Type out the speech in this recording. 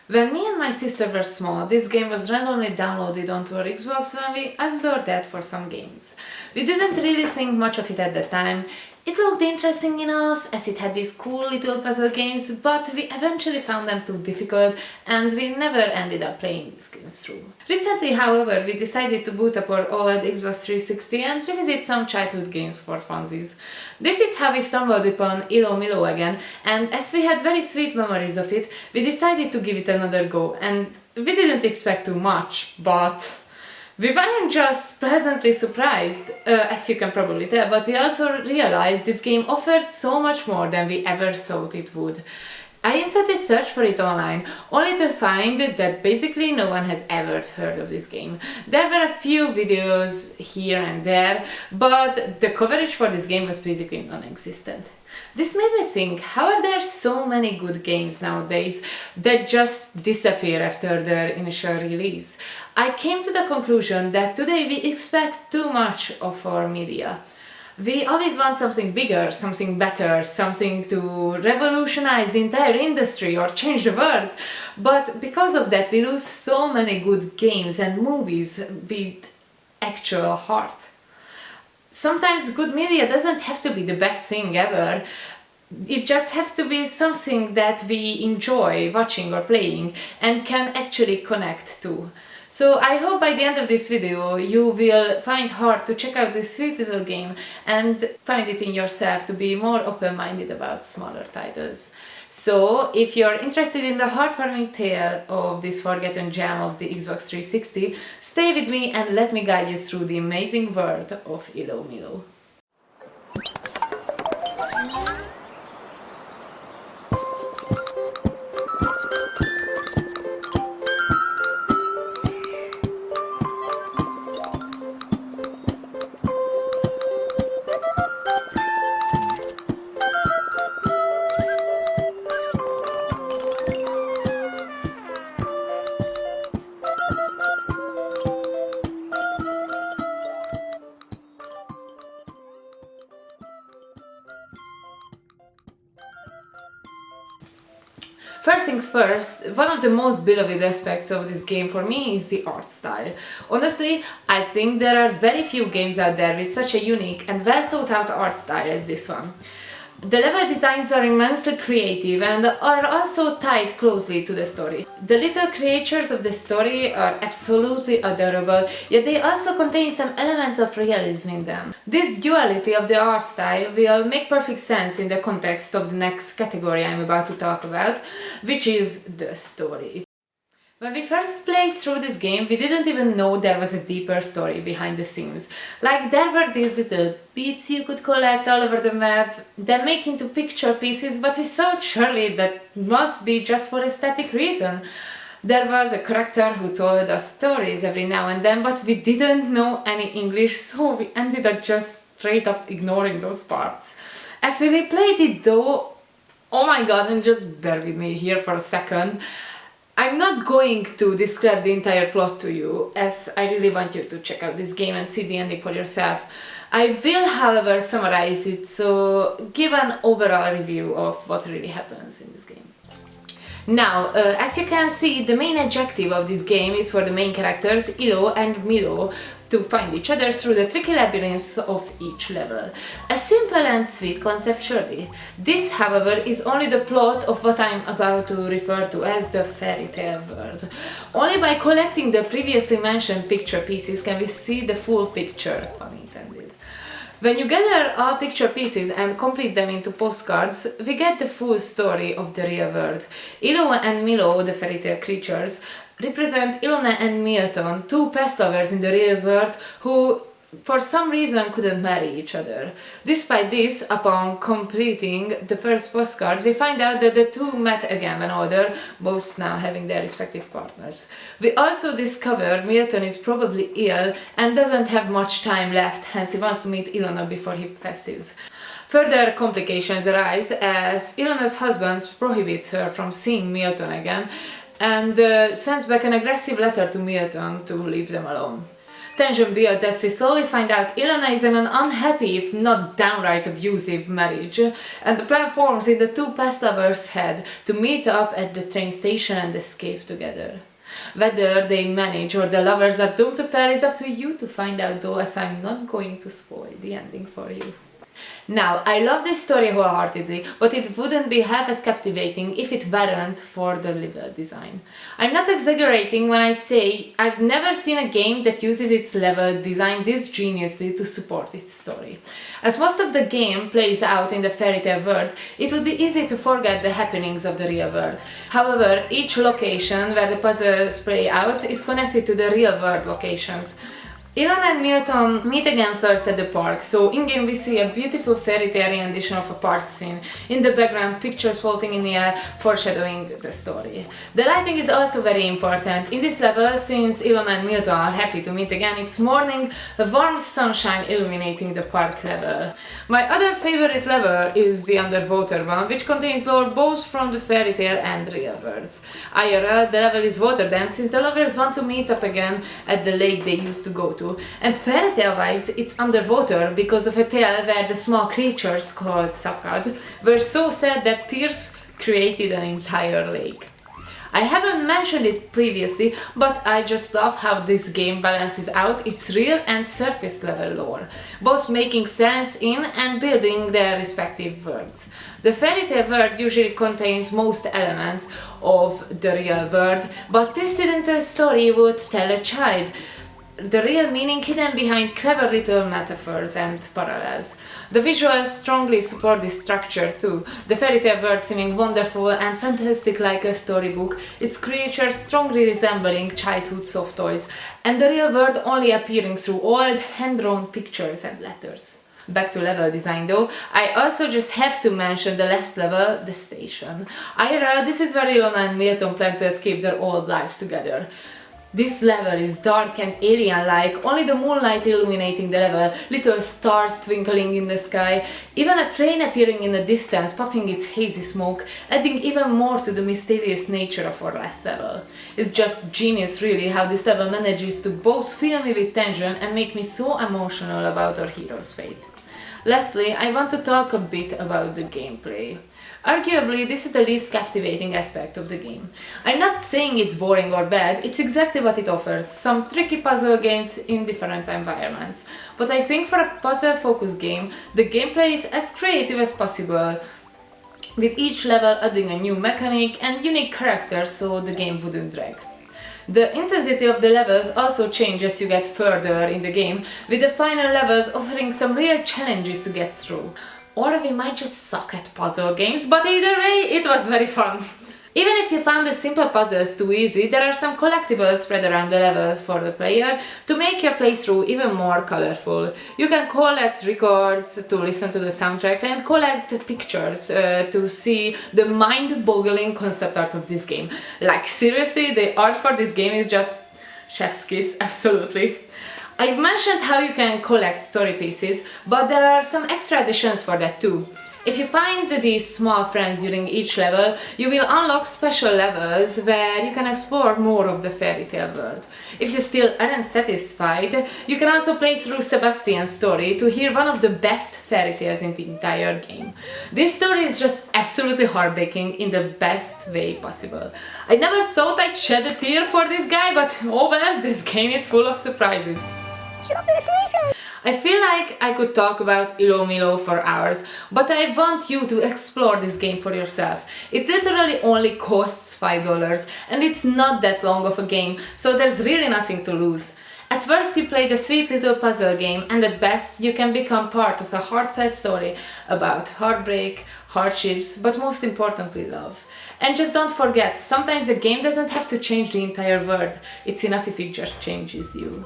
When me and my sister were small, this game was randomly downloaded onto our Xbox when we asked our dad for some games. We didn't really think much of it at the time. It looked interesting enough as it had these cool little puzzle games, but we eventually found them too difficult and we never ended up playing these games through. Recently, however, we decided to boot up our old Xbox 360 and revisit some childhood games for funsies. This is how we stumbled upon Ilo Milo again, and as we had very sweet memories of it, we decided to give it another go, and we didn't expect too much, but we weren't just pleasantly surprised, as you can probably tell, but we also realized this game offered so much more than we ever thought it would. I instantly searched for it online, only to find that basically no one has ever heard of this game. There were a few videos here and there, but the coverage for this game was basically non-existent. This made me think, how are there so many good games nowadays that just disappear after their initial release? I came to the conclusion that today we expect too much of our media. We always want something bigger, something better, something to revolutionize the entire industry or change the world. But because of that, we lose so many good games and movies with actual heart. Sometimes good media doesn't have to be the best thing ever. It just has to be something that we enjoy watching or playing and can actually connect to. So I hope by the end of this video you will find heart to check out this sweet little game and find it in yourself to be more open-minded about smaller titles. So if you're interested in the heartwarming tale of this forgotten gem of the Xbox 360, stay with me and let me guide you through the amazing world of Ilo Milo. First things first, one of the most beloved aspects of this game for me is the art style. Honestly, I think there are very few games out there with such a unique and well thought out art style as this one. The level designs are immensely creative and are also tied closely to the story. The little creatures of the story are absolutely adorable, yet they also contain some elements of realism in them. This duality of the art style will make perfect sense in the context of the next category I'm about to talk about, which is the story. When we first played through this game, we didn't even know there was a deeper story behind the scenes. Like, there were these little bits you could collect all over the map, then make into picture pieces, but we thought surely that must be just for aesthetic reason. There was a character who told us stories every now and then, but we didn't know any English, so we ended up just straight up ignoring those parts. As we replayed it though, oh my god, and just bear with me here for a second, I'm not going to describe the entire plot to you, as I really want you to check out this game and see the ending for yourself. I will, however, summarize it, so give an overall review of what really happens in this game. Now, as you can see, the main objective of this game is for the main characters, Ilo and Milo, to find each other through the tricky labyrinths of each level. A simple and sweet concept surely. This, however, is only the plot of what I'm about to refer to as the fairy tale world. Only by collecting the previously mentioned picture pieces can we see the full picture, pun intended. When you gather all picture pieces and complete them into postcards, we get the full story of the real world. Ilo and Milo, the fairy tale creatures, represent Ilona and Milton, two past lovers in the real world who for some reason couldn't marry each other. Despite this, upon completing the first postcard, we find out that the two met again when older, both now having their respective partners. We also discover Milton is probably ill and doesn't have much time left, hence he wants to meet Ilona before he passes. Further complications arise as Ilona's husband prohibits her from seeing Milton again and sends back an aggressive letter to Milton to leave them alone. Tension builds as we slowly find out Ilona is in an unhappy, if not downright abusive marriage, and the plan forms in the two past lovers' head to meet up at the train station and escape together. Whether they manage or the lovers are doomed to fail is up to you to find out, though, as I'm not going to spoil the ending for you. Now, I love this story wholeheartedly, but it wouldn't be half as captivating if it weren't for the level design. I'm not exaggerating when I say I've never seen a game that uses its level design this geniusly to support its story. As most of the game plays out in the fairy tale world, it will be easy to forget the happenings of the real world. However, each location where the puzzles play out is connected to the real world locations. Ilona and Milton meet again first at the park, so in-game we see a beautiful fairy tale rendition of a park scene. In the background, pictures floating in the air, foreshadowing the story. The lighting is also very important. In this level, since Ilona and Milton are happy to meet again, it's morning, a warm sunshine illuminating the park level. My other favorite level is the underwater one, which contains lore both from the fairy tale and real worlds. IRL, the level is water damp since the lovers want to meet up again at the lake they used to go to. And fairy tale wise, it's underwater because of a tale where the small creatures called sapkas were so sad that tears created an entire lake. I haven't mentioned it previously, but I just love how this game balances out its real and surface level lore, both making sense in and building their respective worlds. The fairy tale world usually contains most elements of the real world, but twisted into a story would tell a child. The real meaning hidden behind clever little metaphors and parallels. The visuals strongly support this structure too. The fairy tale world seeming wonderful and fantastic like a storybook, its creatures strongly resembling childhood soft toys, and the real world only appearing through old hand-drawn pictures and letters. Back to level design though, I also just have to mention the last level, the station. This is where Ilona and Milton plan to escape their old lives together. This level is dark and alien-like, only the moonlight illuminating the level, little stars twinkling in the sky, even a train appearing in the distance, puffing its hazy smoke, adding even more to the mysterious nature of our last level. It's just genius really how this level manages to both fill me with tension and make me so emotional about our hero's fate. Lastly, I want to talk a bit about the gameplay. Arguably, this is the least captivating aspect of the game. I'm not saying it's boring or bad, it's exactly what it offers, some tricky puzzle games in different environments. But I think for a puzzle-focused game, the gameplay is as creative as possible, with each level adding a new mechanic and unique characters so the game wouldn't drag. The intensity of the levels also changes as you get further in the game, with the final levels offering some real challenges to get through. Or we might just suck at puzzle games, but either way, it was very fun. Even if you found the simple puzzles too easy, there are some collectibles spread around the levels for the player to make your playthrough even more colorful. You can collect records to listen to the soundtrack and collect pictures to see the mind-boggling concept art of this game. Like seriously, the art for this game is just chef's kiss, absolutely. I've mentioned how you can collect story pieces, but there are some extra additions for that too. If you find these small friends during each level, you will unlock special levels where you can explore more of the fairy tale world. If you still aren't satisfied, you can also play through Sebastian's story to hear one of the best fairy tales in the entire game. This story is just absolutely heartbreaking in the best way possible. I never thought I'd shed a tear for this guy, but oh well, this game is full of surprises. I feel like I could talk about Ilomilo for hours, but I want you to explore this game for yourself. It literally only costs $5 and it's not that long of a game, so there's really nothing to lose. At first you play the sweet little puzzle game, and at best you can become part of a heartfelt story about heartbreak, hardships, but most importantly love. And just don't forget, sometimes a game doesn't have to change the entire world, it's enough if it just changes you.